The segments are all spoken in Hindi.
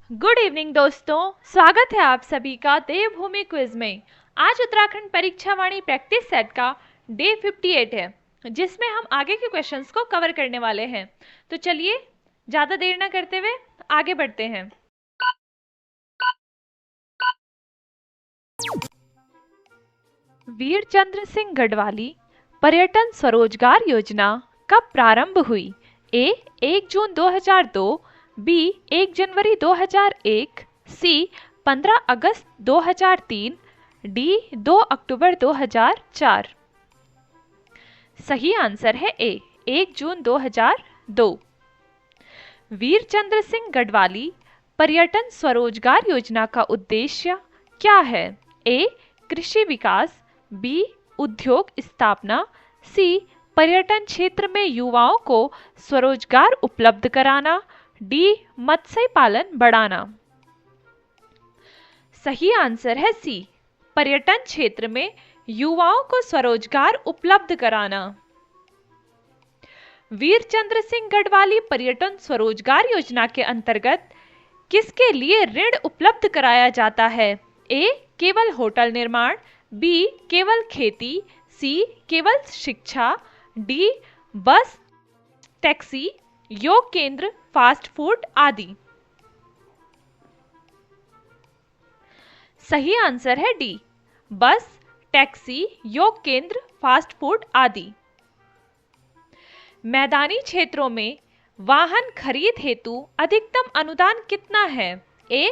गुड इवनिंग दोस्तों, स्वागत है आप सभी का देवभूमि क्विज में। आज उत्तराखंड परीक्षा वाणी प्रैक्टिस सेट का डे 58 है, जिसमें हम आगे के क्वेश्चंस को कवर करने वाले हैं। तो चलिए ज़्यादा देर ना करते हुए आगे बढ़ते हैं। वीरचंद्र सिंह गढ़वाली पर्यटन स्वरोजगार योजना कब प्रारंभ हुई? ए 1 जून 2002, बी 1 जनवरी 2001, सी 15 अगस्त 2003, डी 2 अक्टूबर 2004। सही आंसर है ए 1 जून 2002। वीरचंद्र सिंह गढ़वाली पर्यटन स्वरोजगार योजना का उद्देश्य क्या है? ए कृषि विकास, बी उद्योग स्थापना, सी पर्यटन क्षेत्र में युवाओं को स्वरोजगार उपलब्ध कराना, डी मत्स्य पालन बढ़ाना। सही आंसर है सी पर्यटन क्षेत्र में युवाओं को स्वरोजगार उपलब्ध कराना। वीरचंद्र सिंह गढ़वाली पर्यटन स्वरोजगार योजना के अंतर्गत किसके लिए ऋण उपलब्ध कराया जाता है? ए केवल होटल निर्माण, बी केवल खेती, सी केवल शिक्षा, डी बस, टैक्सी, योग केंद्र, फास्ट फूड आदि। सही आंसर है डी बस, टैक्सी, योग केंद्र, फास्ट फूड आदि। मैदानी क्षेत्रों में वाहन खरीद हेतु अधिकतम अनुदान कितना है? ए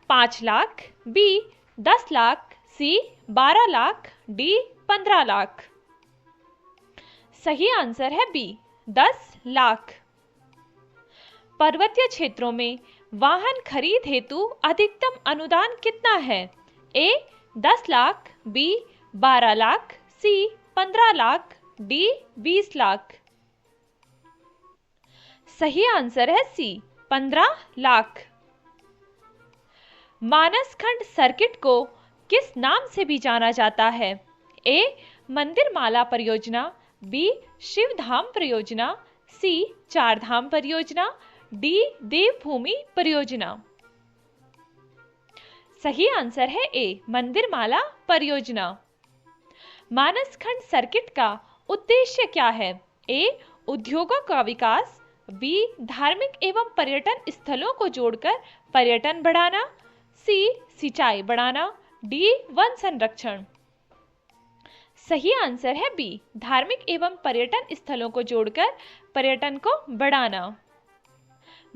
5 लाख, बी 10 लाख, सी 12 लाख, डी 15 लाख। सही आंसर है बी 10 लाख। पर्वतीय क्षेत्रों में वाहन खरीद हेतु अधिकतम अनुदान कितना है? ए 10 लाख, बी 12 लाख, सी 15 लाख, डी 20 लाख। सही आंसर है सी 15 लाख। मानसखंड सर्किट को किस नाम से भी जाना जाता है? ए मंदिर माला परियोजना, बी शिवधाम परियोजना, सी चारधाम परियोजना, डी देवभूमि परियोजना। सही आंसर है ए मंदिर माला परियोजना। मानसखंड सर्किट का उद्देश्य क्या है? ए उद्योगों का विकास, बी धार्मिक एवं पर्यटन स्थलों को जोड़कर पर्यटन बढ़ाना, सी सिंचाई बढ़ाना, डी वन संरक्षण। सही आंसर है बी धार्मिक एवं पर्यटन स्थलों को जोड़कर पर्यटन को बढ़ाना।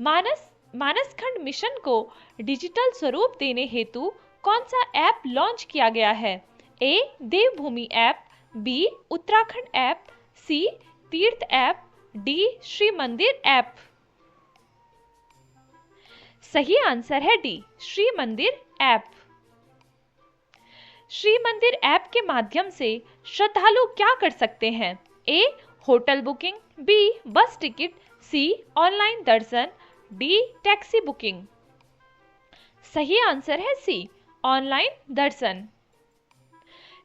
मानसखंड मिशन को डिजिटल स्वरूप देने हेतु कौन सा ऐप लॉन्च किया गया है? ए देवभूमि ऐप, बी उत्तराखंड ऐप, सी तीर्थ ऐप, डी श्री मंदिर ऐप। सही आंसर है डी श्री मंदिर ऐप। श्री मंदिर ऐप के माध्यम से श्रद्धालु क्या कर सकते हैं? A hotel booking, B bus ticket, C online दर्शन, डी टैक्सी बुकिंग। सही आंसर है सी ऑनलाइन दर्शन।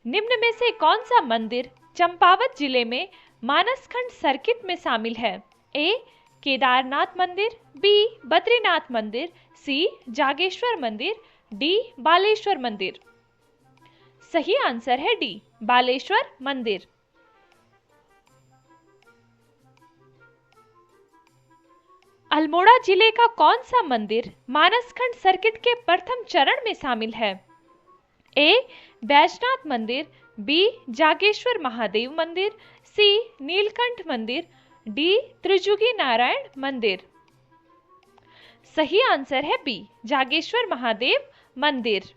निम्न में से कौन सा मंदिर चंपावत जिले में मानसखंड सर्किट में शामिल है? ए केदारनाथ मंदिर, बी बद्रीनाथ मंदिर, सी जागेश्वर मंदिर, डी बालेश्वर मंदिर। सही आंसर है डी बालेश्वर मंदिर। अल्मोड़ा जिले का कौन सा मंदिर मानसखंड सर्किट के प्रथम चरण में शामिल है? ए बैजनाथ मंदिर, बी जागेश्वर महादेव मंदिर, सी नीलकंठ मंदिर, डी त्रिजुगी नारायण मंदिर। सही आंसर है बी जागेश्वर महादेव मंदिर।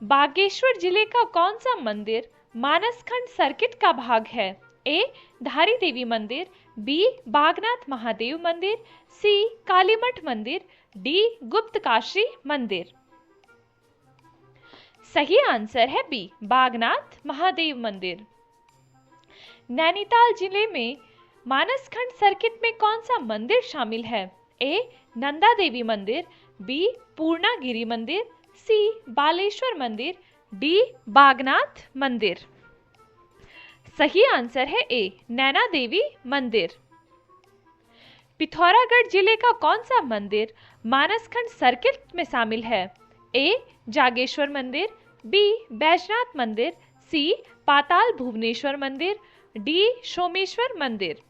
बागेश्वर जिले का कौन सा मंदिर मानसखंड सर्किट का भाग है? ए धारी देवी मंदिर, बी बागनाथ महादेव मंदिर, सी कालीमठ मंदिर, डी गुप्त काशी मंदिर। सही आंसर है बी बागनाथ महादेव मंदिर। नैनीताल जिले में मानसखंड सर्किट में कौन सा मंदिर शामिल है? ए नंदा देवी मंदिर, बी पूर्णागिरी मंदिर, सी बालेश्वर मंदिर, डी बागनाथ मंदिर। सही आंसर है ए नैना देवी मंदिर। पिथौरागढ़ जिले का कौन सा मंदिर मानसखंड सर्किट में शामिल है? ए जागेश्वर मंदिर, बी बैजनाथ मंदिर, सी पाताल भुवनेश्वर मंदिर, डी सोमेश्वर मंदिर।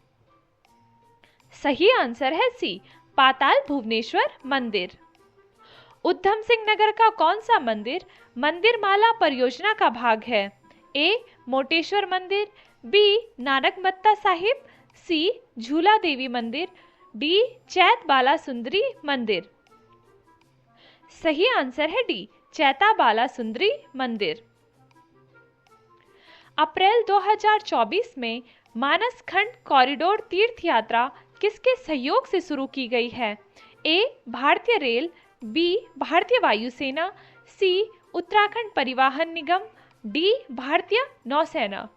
सही आंसर है सी पाताल भुवनेश्वर मंदिर। उधम सिंह नगर का कौन सा मंदिर मंदिर माला परियोजना का भाग है? ए मोटेश्वर मंदिर, बी नानक मत्ता साहिब, सी झूला देवी मंदिर, डी चैत बाला सुंदरी मंदिर। सही आंसर है डी चैता बाला सुंदरी मंदिर। अप्रैल 2024 में मानस खंड कॉरिडोर तीर्थ यात्रा किसके सहयोग से शुरू की गई है? ए भारतीय रेल, बी भारतीय वायुसेना, सी उत्तराखंड परिवहन निगम, डी भारतीय नौसेना।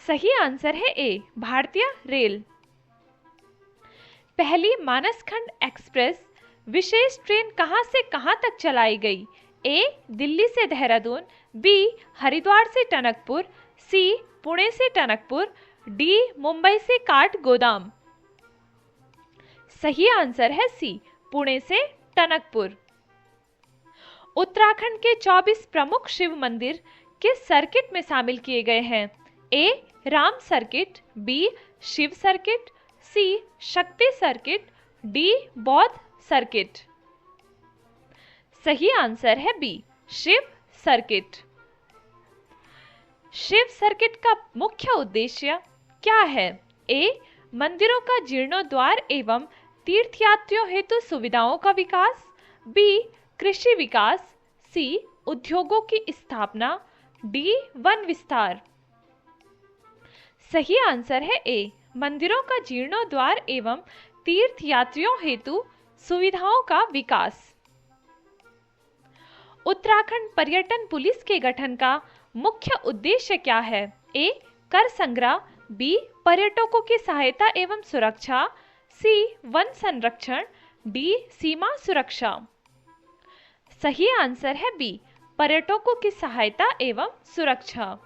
सही आंसर है ए भारतीय रेल। पहली मानसखंड एक्सप्रेस विशेष ट्रेन कहां से कहां तक चलाई गई? ए दिल्ली से देहरादून, बी हरिद्वार से टनकपुर, सी पुणे से टनकपुर, डी मुंबई से काठगोदाम। सही आंसर है सी पुणे से टनकपुर। उत्तराखंड के 24 प्रमुख शिव मंदिर किस सर्किट में शामिल किए गए हैं? A Ram circuit, B Shiv circuit, C Shakti circuit, D बौद्ध सर्किट। सही आंसर है B Shiv circuit. Shiv circuit का मुख्य उद्देश्य क्या है? ए मंदिरों का जीर्णोद्धार एवं तीर्थयात्रियों हेतु सुविधाओं का विकास, बी कृषि विकास, सी उद्योगों की स्थापना, डी वन विस्तार। सही आंसर है ए मंदिरों का जीर्णोद्धार एवं तीर्थयात्रियों हेतु सुविधाओं का विकास। उत्तराखंड पर्यटन पुलिस के गठन का मुख्य उद्देश्य क्या है? ए कर संग्रह, बी पर्यटकों की सहायता एवं सुरक्षा, सी वन संरक्षण, डी सीमा सुरक्षा। सही आंसर है बी पर्यटकों की सहायता एवं सुरक्षा।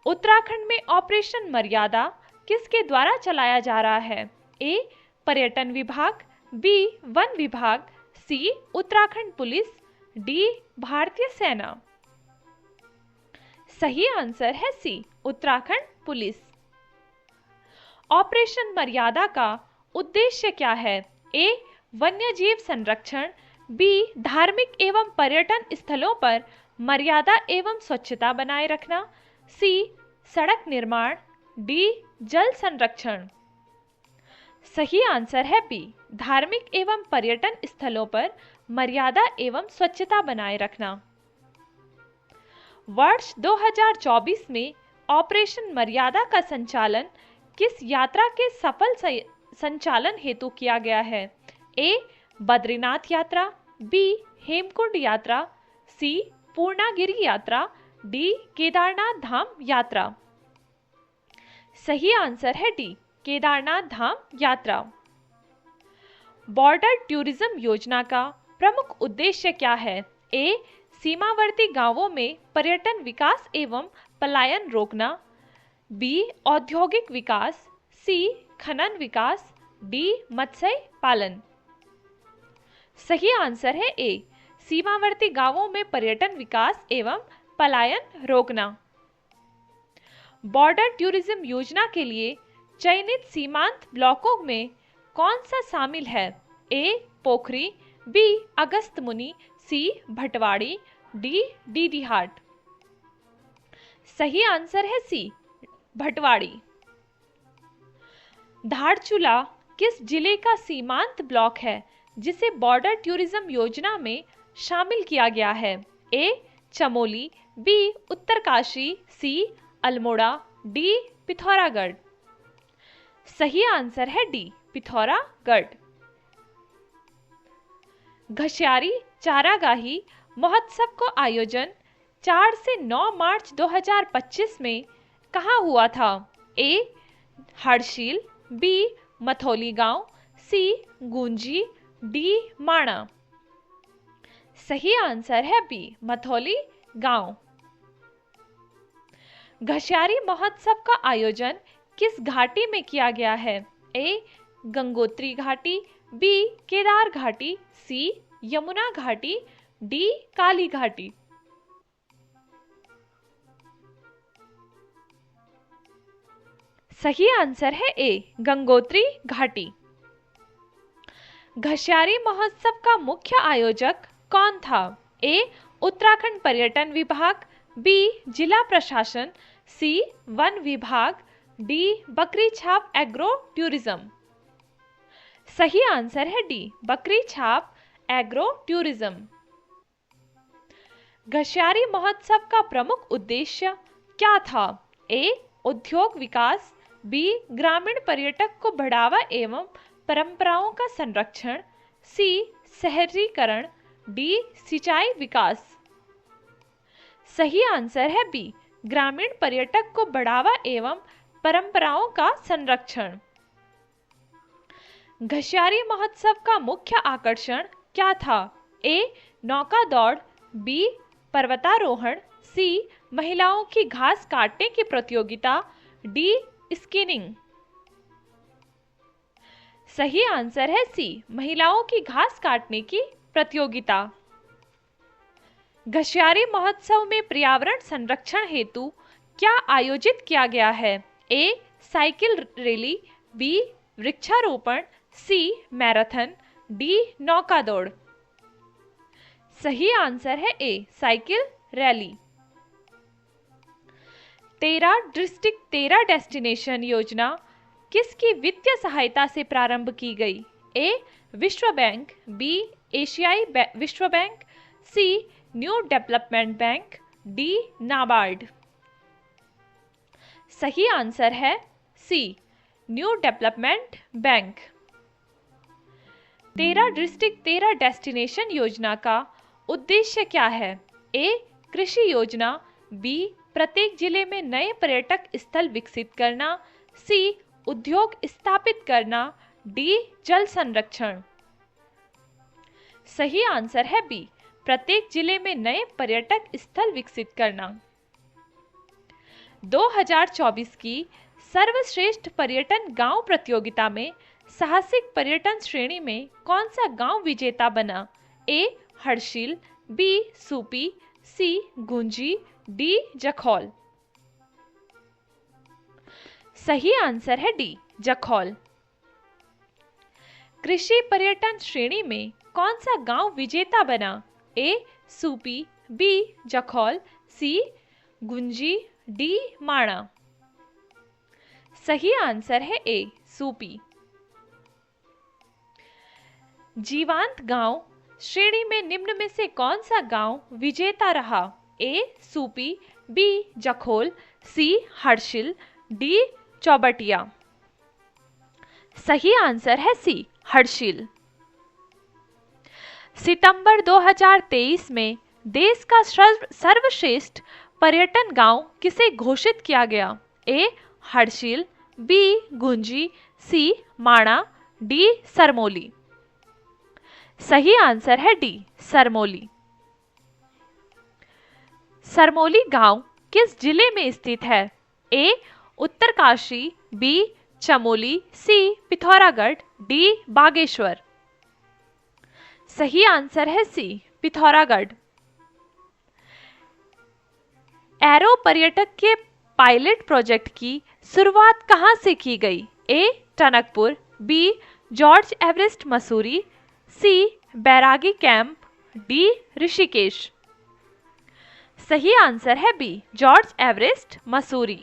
उत्तराखंड में ऑपरेशन मर्यादा किसके द्वारा चलाया जा रहा है? ए पर्यटन विभाग, बी वन विभाग, सी उत्तराखंड पुलिस, डी भारतीय सेना। सही आंसर है सी उत्तराखंड पुलिस। ऑपरेशन मर्यादा का उद्देश्य क्या है? ए वन्यजीव संरक्षण, बी धार्मिक एवं पर्यटन स्थलों पर मर्यादा एवं स्वच्छता बनाए रखना, सी सड़क निर्माण, डी जल संरक्षण। सही आंसर है बी धार्मिक एवं पर्यटन स्थलों पर मर्यादा एवं स्वच्छता बनाए रखना। वर्ष 2024 में ऑपरेशन मर्यादा का संचालन किस यात्रा के सफल संचालन हेतु किया गया है? ए बद्रीनाथ यात्रा, बी हेमकुंड यात्रा, सी पूर्णागिरि यात्रा, डी केदारनाथ धाम यात्रा। सही आंसर है डी केदारनाथ धाम यात्रा। बॉर्डर टूरिज्म योजना का प्रमुख उद्देश्य क्या है? ए सीमावर्ती गांवों में पर्यटन विकास एवं पलायन रोकना, बी औद्योगिक विकास, सी खनन विकास, डी मत्स्य पालन। सही आंसर है ए सीमावर्ती गांवों में पर्यटन विकास एवं पलायन रोकना। बॉर्डर टूरिज्म योजना के लिए चयनित सीमांत ब्लॉकों में कौन सा शामिल है? ए पोखरी, बी अगस्त्यमुनि, सी भटवाड़ी, डी डीडीहाट। सही आंसर है सी भटवाड़ी। धारचूला किस जिले का सीमांत ब्लॉक है जिसे बॉर्डर टूरिज्म योजना में शामिल किया गया है? ए चमोली, बी उत्तरकाशी, सी अल्मोड़ा, डी पिथौरागढ़। सही आंसर है डी पिथौरागढ़। घसियारी चारागाही महोत्सव का आयोजन 4 से 9 मार्च 2025 में कहाँ हुआ था? ए हरशील, बी मथौली गांव, सी गुंजी, डी माणा। सही आंसर है बी मथौली गांव। घसियारी महोत्सव का आयोजन किस घाटी में किया गया है? ए गंगोत्री घाटी, बी केदार घाटी, सी यमुना घाटी, डी काली घाटी। सही आंसर है ए गंगोत्री घाटी। घसियारी महोत्सव का मुख्य आयोजक कौन था? ए उत्तराखंड पर्यटन विभाग, बी जिला प्रशासन, सी वन विभाग, डी बकरी छाप एग्रो टूरिज्म। सही आंसर है डी बकरी छाप एग्रो टूरिज्म। घसियारी महोत्सव का प्रमुख उद्देश्य क्या था? ए उद्योग विकास, बी ग्रामीण पर्यटक को बढ़ावा एवं परंपराओं का संरक्षण, सी शहरीकरण, डी सिंचाई विकास। सही आंसर है बी ग्रामीण पर्यटक को बढ़ावा एवं परंपराओं का संरक्षण। घसियारी महोत्सव का मुख्य आकर्षण क्या था? ए नौका दौड़, बी पर्वतारोहण, सी महिलाओं की घास काटने की प्रतियोगिता, डी स्कीनिंग। सही आंसर है सी महिलाओं की घास काटने की प्रतियोगिता। घसियारी महोत्सव में पर्यावरण संरक्षण हेतु क्या आयोजित किया गया है? ए साइकिल रैली, बी वृक्षारोपण, सी मैराथन, डी नौका दौड़। सही आंसर है ए साइकिल रैली। 13 डिस्ट्रिक्ट 13 डेस्टिनेशन योजना किसकी वित्तीय सहायता से प्रारंभ की गई? ए विश्व बैंक, बी एशियाई विश्व bank, C new development bank, D NABARD. सही आंसर है C new development bank. 13 district 13 destination योजना का उद्देश्य क्या है? ए कृषि योजना, बी प्रत्येक जिले में नए पर्यटक स्थल विकसित करना, सी उद्योग स्थापित करना, डी जल संरक्षण। सही आंसर है बी प्रत्येक जिले में नए पर्यटक स्थल विकसित करना। 2024 की सर्वश्रेष्ठ पर्यटन गांव प्रतियोगिता में साहसिक पर्यटन श्रेणी में कौन सा गांव विजेता बना? ए हर्षिल, बी सूपी, सी गुंजी, डी जखौल। सही आंसर है डी जखौल। कृषि पर्यटन श्रेणी में कौन सा गांव विजेता बना? ए सूपी, बी जखौल, सी गुंजी, डी माणा। सही आंसर है ए सूपी। जीवांत गांव श्रेणी में निम्न में से कौन सा गांव विजेता रहा? ए सूपी, बी जखौल, सी हर्षिल, डी चौबटिया। सही आंसर है सी हर्षिल। सितंबर 2023 में देश का सर्वश्रेष्ठ पर्यटन गांव किसे घोषित किया गया? ए हर्षिल, बी गुंजी, सी माणा, डी सरमोली। सही आंसर है डी सरमोली। सरमोली गांव किस जिले में स्थित है? ए उत्तरकाशी, बी चमोली, सी पिथौरागढ़, डी बागेश्वर। सही आंसर है सी पिथौरागढ़। एरो पर्यटक के पायलट प्रोजेक्ट की शुरुआत कहां से की गई? A Tanakpur, B George Everest Mussoorie, C Bairagi camp, D Rishikesh. सही आंसर है B George Everest Mussoorie.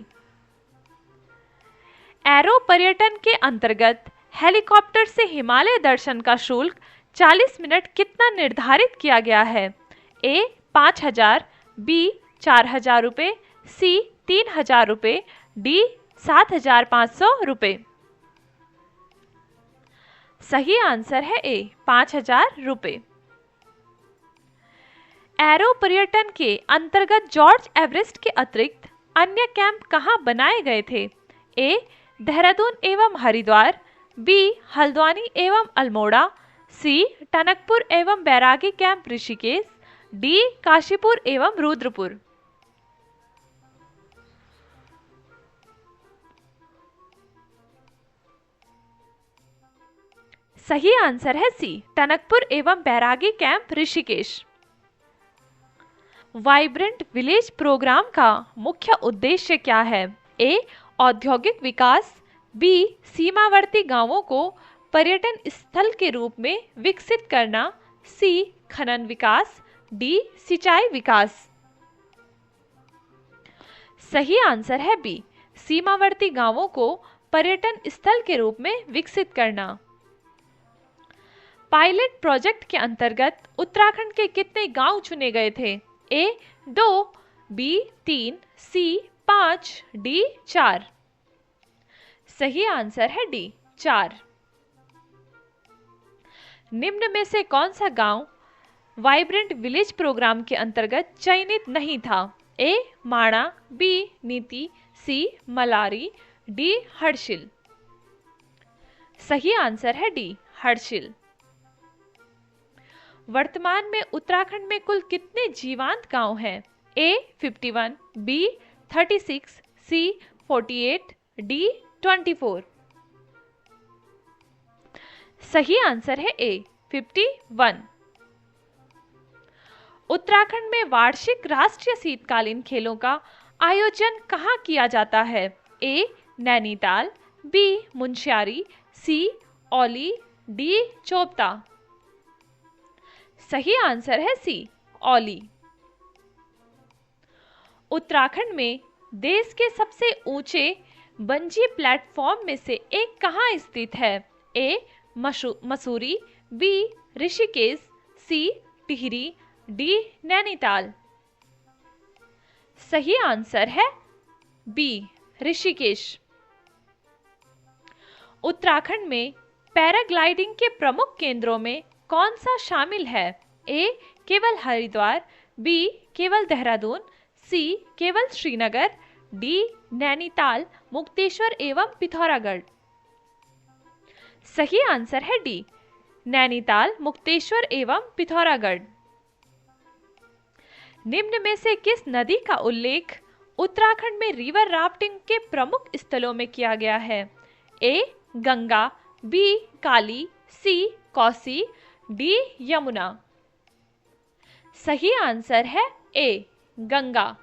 Aero पर्यटन के अंतर्गत हेलीकॉप्टर से हिमालय दर्शन का शुल्क 40 मिनट कितना निर्धारित किया गया है? ए 5,000, बी 4,000 रुपये, सी 3,000 रुपये, डी 7,500 रुपये। सही आंसर है ए 5,000 रुपये। एरो पर्यटन के अंतर्गत जॉर्ज एवरेस्ट के अतिरिक्त अन्य कैंप कहां बनाए गए थे? ए देहरादून एवं हरिद्वार, बी हल्द्वानी एवं अल्मोड़ा, सी टनकपुर एवं बैरागी कैंप ऋषिकेश, डी काशीपुर एवं रुद्रपुर। सही आंसर है सी, टनकपुर एवं Bairagi camp Rishikesh. Vibrant village programme का मुख्य उद्देश्य क्या है? ए, औद्योगिक विकास, बी, सीमावर्ती गांवों को पर्यटन स्थल के रूप में विकसित करना, सी, खनन विकास, डी, सिंचाई विकास। सही आंसर है बी, सीमावर्ती गांवों को पर्यटन स्थल के रूप में विकसित करना। पायलट प्रोजेक्ट के अंतर्गत उत्तराखंड के कितने गांव चुने गए थे? ए, 2, बी, 3, सी, 5, डी, 4। सही आंसर है डी, 4। निम्न में से कौन सा गांव वाइब्रेंट विलेज प्रोग्राम के अंतर्गत चयनित नहीं था? ए, माणा, बी, नीति, सी, मलारी, डी, हर्षिल। सही आंसर है डी, हर्षिल। वर्तमान में उत्तराखंड में कुल कितने जीवांत गांव हैं? ए, 51, बी, 36, सी, 48, डी, 24। सही आंसर है ए, 51। उत्तराखंड में वार्षिक राष्ट्रीय शीतकालीन खेलों का आयोजन कहाँ किया जाता है? ए, नैनीताल, बी, मुनस्यारी, सी, औली, डी, चोपता। सही आंसर है सी, औली। उत्तराखंड में देश के सबसे ऊंचे बंजी प्लेटफॉर्म में से एक कहाँ स्थित है? ए, मसूरी, बी, ऋषिकेश, सी, टिहरी, डी, नैनीताल। सही आंसर है बी, ऋषिकेश। उत्तराखंड में पैराग्लाइडिंग के प्रमुख केंद्रों में कौन सा शामिल है? ए, केवल हरिद्वार, बी, केवल देहरादून, सी, केवल श्रीनगर, डी, नैनीताल, मुक्तेश्वर एवं पिथौरागढ़। सही आंसर है डी, नैनीताल, मुक्तेश्वर एवं पिथौरागढ़। निम्न में से किस नदी का उल्लेख उत्तराखंड में रिवर राफ्टिंग के प्रमुख स्थलों में किया गया है? ए, गंगा, बी, काली, सी, कोसी, डी, यमुना। सही आंसर है ए, गंगा।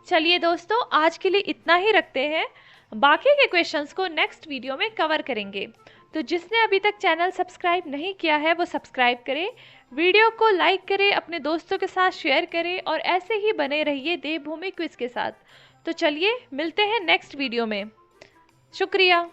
चलिए दोस्तों, आज के लिए इतना ही रखते हैं। बाकी के क्वेश्चंस को नेक्स्ट वीडियो में कवर करेंगे। तो जिसने अभी तक चैनल सब्सक्राइब नहीं किया है वो सब्सक्राइब करें, वीडियो को लाइक करें, अपने दोस्तों के साथ शेयर करें और ऐसे ही बने रहिए देवभूमि क्विज के साथ। तो चलिए मिलते हैं नेक्स्ट वीडियो में। शुक्रिया।